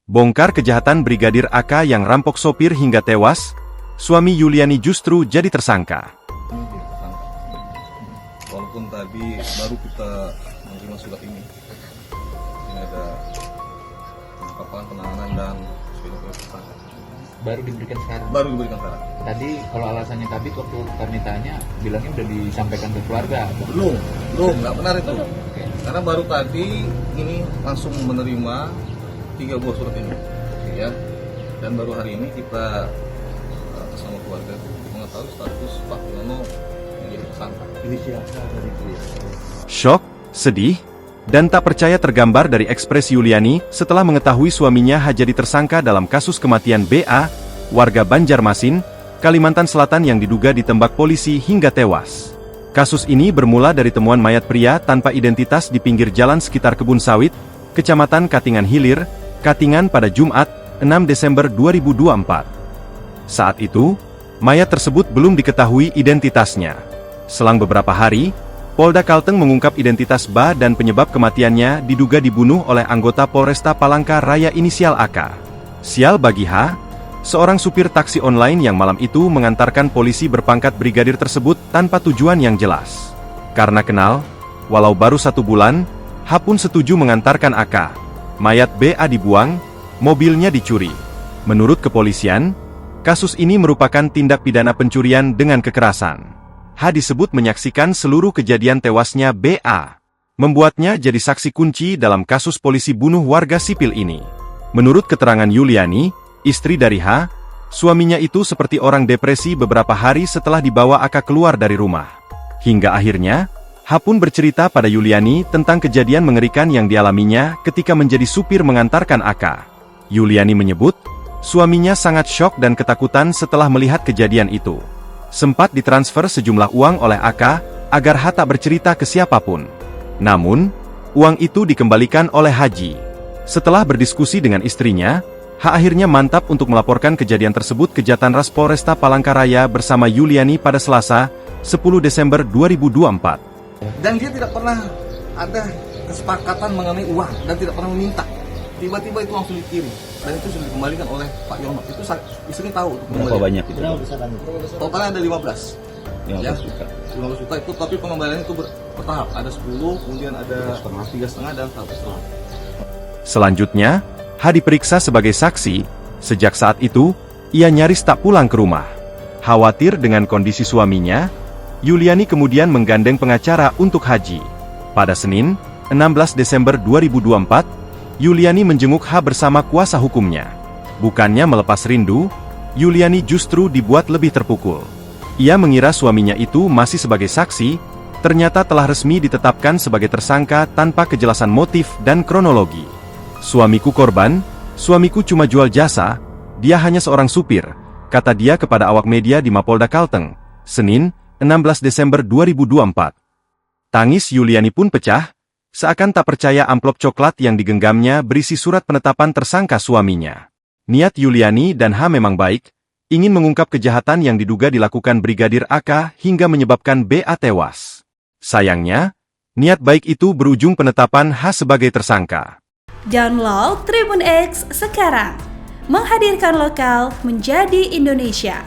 Bongkar kejahatan Brigadir AK yang rampok sopir hingga tewas, suami Yuliani justru jadi tersangka. Walaupun tadi baru kita menerima surat ini ada penangkapan, penahanan dan tersangka. Baru diberikan sekarang? Baru diberikan sekarang. Tadi kalau alasannya Kabit waktu kami tanya, bilangnya udah disampaikan ke keluarga. Belum, nggak benar itu. Okay. Karena baru tadi ini langsung menerima 3 buah surat ini, ya. Dan baru hari ini kita bersama keluarga mengetahui status Pak Yono menjadi tersangka. Syok, sedih, dan tak percaya tergambar dari ekspresi Yuliani setelah mengetahui suaminya jadi tersangka dalam kasus kematian BA, warga Banjarmasin, Kalimantan Selatan yang diduga ditembak polisi hingga tewas. Kasus ini bermula dari temuan mayat pria tanpa identitas di pinggir jalan sekitar Kebun Sawit, Kecamatan Katingan Hilir, Katingan pada Jumat, 6 Desember 2024. Saat itu, mayat tersebut belum diketahui identitasnya. Selang beberapa hari, Polda Kalteng mengungkap identitas Ba dan penyebab kematiannya diduga dibunuh oleh anggota Polresta Palangka Raya inisial AK. Sial bagi H, seorang supir taksi online yang malam itu mengantarkan polisi berpangkat brigadir tersebut tanpa tujuan yang jelas. Karena kenal, walau baru 1 bulan, H pun setuju mengantarkan AK. Mayat BA dibuang, mobilnya dicuri. Menurut kepolisian, kasus ini merupakan tindak pidana pencurian dengan kekerasan. H disebut menyaksikan seluruh kejadian tewasnya BA, membuatnya jadi saksi kunci dalam kasus polisi bunuh warga sipil ini. Menurut keterangan Yuliani, istri dari H, suaminya itu seperti orang depresi beberapa hari setelah dibawa AK keluar dari rumah. Hingga akhirnya, H pun bercerita pada Yuliani tentang kejadian mengerikan yang dialaminya ketika menjadi supir mengantarkan AK. Yuliani menyebut, suaminya sangat syok dan ketakutan setelah melihat kejadian itu. Sempat ditransfer sejumlah uang oleh AK, agar H tak bercerita ke siapapun. Namun, uang itu dikembalikan oleh Haji. Setelah berdiskusi dengan istrinya, H akhirnya mantap untuk melaporkan kejadian tersebut ke Jatanras Polresta Palangkaraya bersama Yuliani pada Selasa, 10 Desember 2024. Dan dia tidak pernah ada kesepakatan mengenai uang dan tidak pernah meminta. Tiba-tiba itu langsung dikirim dan itu sudah dikembalikan oleh Pak Yono. Itu istri tahu. Berapa banyak itu? Totalnya ada 15. 15 juta. 15 juta itu, tapi pengembalian itu bertahap. Ada 10, kemudian ada 3,5 dan 1,5. Selanjutnya, H diperiksa sebagai saksi. Sejak saat itu, ia nyaris tak pulang ke rumah. Khawatir dengan kondisi suaminya, Yuliani kemudian menggandeng pengacara untuk Haji. Pada Senin, 16 Desember 2024, Yuliani menjenguk H bersama kuasa hukumnya. Bukannya melepas rindu, Yuliani justru dibuat lebih terpukul. Ia mengira suaminya itu masih sebagai saksi, ternyata telah resmi ditetapkan sebagai tersangka tanpa kejelasan motif dan kronologi. Suamiku korban, suamiku cuma jual jasa, dia hanya seorang supir, kata dia kepada awak media di Mapolda Kalteng, Senin, 16 Desember 2024. Tangis Yuliani pun pecah, seakan tak percaya amplop coklat yang digenggamnya berisi surat penetapan tersangka suaminya. Niat Yuliani dan H memang baik, ingin mengungkap kejahatan yang diduga dilakukan Brigadir AK hingga menyebabkan BA tewas. Sayangnya, niat baik itu berujung penetapan H sebagai tersangka. Download Tribun X sekarang, menghadirkan lokal menjadi Indonesia.